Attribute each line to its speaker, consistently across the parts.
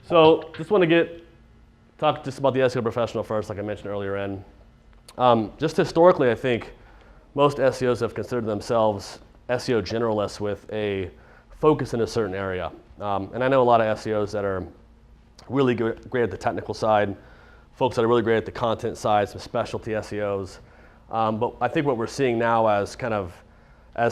Speaker 1: So just want to talk just about the SEO professional first, like I mentioned earlier. And just historically, I think most SEOs have considered themselves SEO generalists with a focus in a certain area. And I know a lot of SEOs that are really great at the technical side, folks that are really great at the content side, some specialty SEOs. But I think what we're seeing now as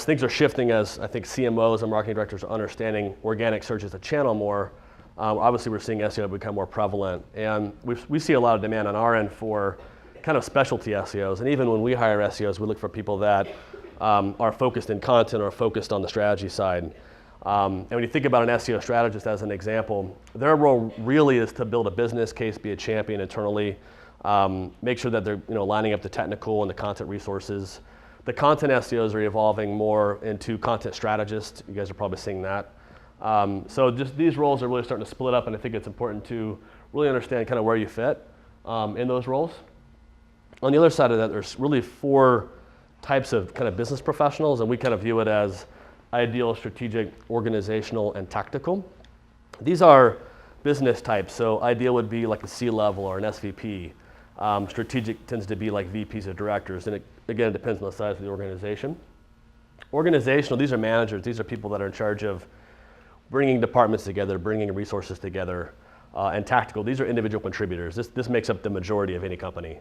Speaker 1: things are shifting, as I think CMOs and marketing directors are understanding organic search as a channel more, obviously we're seeing SEO become more prevalent. And we see a lot of demand on our end for kind of specialty SEOs. And even when we hire SEOs, we look for people that are focused in content or focused on the strategy side. And when you think about an SEO strategist as an example, their role really is to build a business case, be a champion internally, make sure that they're lining up the technical and the content resources. The content SEOs are evolving more into content strategists. You guys are probably seeing that. So just these roles are really starting to split up, and I think it's important to really understand kind of where you fit in those roles. On the other side of that, there's really 4 types of kind of business professionals, and we kind of view it as ideal, strategic, organizational, and tactical. These are business types, so ideal would be like a C-level or an SVP. Strategic tends to be like VPs or directors, and again, it depends on the size of the organization. Organizational, these are managers. These are people that are in charge of bringing departments together, bringing resources together. And tactical, these are individual contributors. This makes up the majority of any company.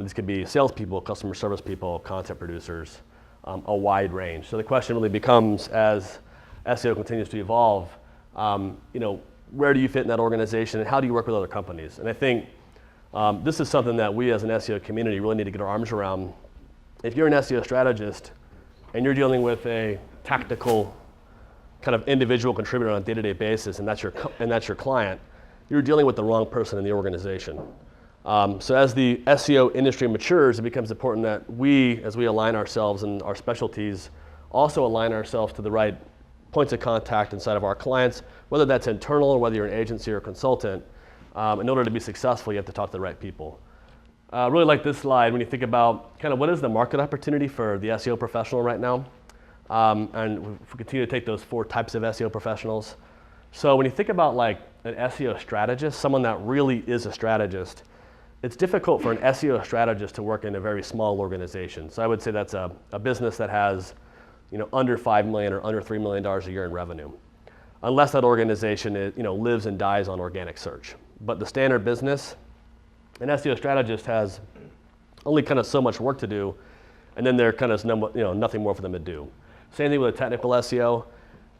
Speaker 1: This could be salespeople, customer service people, content producers, a wide range. So the question really becomes, as SEO continues to evolve, where do you fit in that organization and how do you work with other companies? And I think this is something that we as an SEO community really need to get our arms around. If you're an SEO strategist and you're dealing with a tactical kind of individual contributor on a day-to-day basis, and that's your client, you're dealing with the wrong person in the organization. So as the SEO industry matures, it becomes important that we, as we align ourselves and our specialties, also align ourselves to the right points of contact inside of our clients, whether that's internal or whether you're an agency or a consultant. In order to be successful, you have to talk to the right people. I really like this slide when you think about kind of what is the market opportunity for the SEO professional right now. And if we continue to take those 4 types of SEO professionals. So when you think about like an SEO strategist, someone that really is a strategist, it's difficult for an SEO strategist to work in a very small organization. So I would say that's a business that has under $5 million or under $3 million a year in revenue, unless that organization lives and dies on organic search. But the standard business, an SEO strategist has only kind of so much work to do, and then there kind of is nothing more for them to do. Same thing with a technical SEO.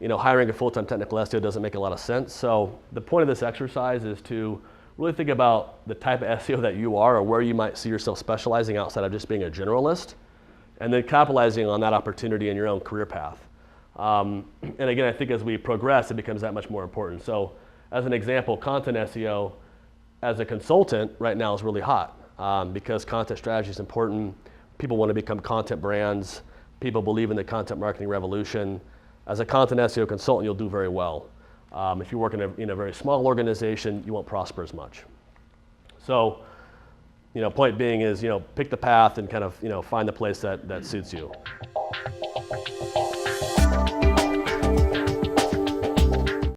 Speaker 1: Hiring a full-time technical SEO doesn't make a lot of sense. So the point of this exercise is to really think about the type of SEO that you are or where you might see yourself specializing outside of just being a generalist, and then capitalizing on that opportunity in your own career path. And again, I think as we progress, it becomes that much more important. So as an example, content SEO as a consultant right now is really hot because content strategy is important. People want to become content brands. People believe in the content marketing revolution. As a content SEO consultant, you'll do very well. If you work in a very small organization, you won't prosper as much. So, point being is, pick the path and kind of, find the place that suits you.